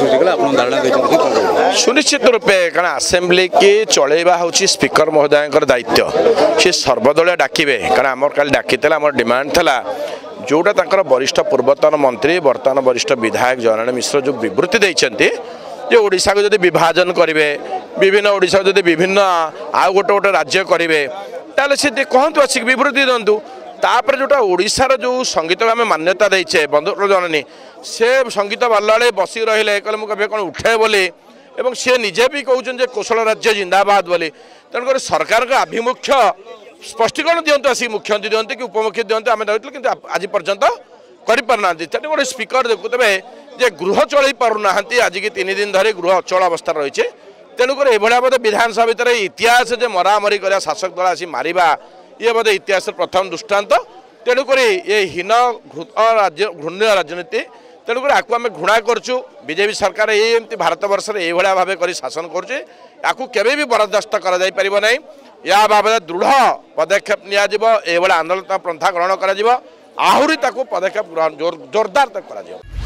सृष्टि कले आपण धारणा दैछन सुनिश्चित रूपे कारण आसेम्बली की चलैबा हूँ स्पीकर महोदय दायित्व सी सर्वदलीय डाकिबे कारण आमर काली डाकिला आम डिमांड था जोटा तंकर वरिष्ठ पूर्वतन मंत्री वर्तमान वरिष्ठ विधायक जयनारायण मिश्र जो विवृत्ति देइछन्ति जे ओडिशा को जदि विभाजन करेंगे विभिन्न ओडिशा को जदि विभिन्न आउ गोटे गोटे राज्य करेंगे ताले से कहतु आसिक विवृत्ति दिंतु तापर जोटा ओडिशार जो संगीत आम मान्यता देचे बंधु जननी से संगीत बाला बसिक रही कहे मुझे कौन उठे बोली एवं सी निजे भी कहते कौशल राज्य जिंदाबाद बोली तेणुक सरकार का आभिमुख्य स्पष्टीकरण दिंतु आसिक मुख्यमंत्री दिखते कि उपमुख्यमंत्री दिखते आम देखते कि आज पर्यंत करना तेणु गोटे स्पीकर देखु तेज जे गृह चल पारना आज की 3 दिन धरी गृह अचल अवस्था रही है तेणुक ये बोधे विधानसभा भितर इतिहास जे मरामरी कर शासक दल आसी मारिबा ये बोधे इतिहास प्रथम दृष्टांत तेणुक ये हीन घृण्य राजनीति तेणुक आपको आम घृणा करूँ बीजेपी सरकार ये भारत वर्ष में ये भाव कर शासन करें भी बरदास्त कर या बाबद दृढ़ पदक्षेप नि आंदोलन पंथा ग्रहण कर आहरी पदक्षेप जोरदार तक कर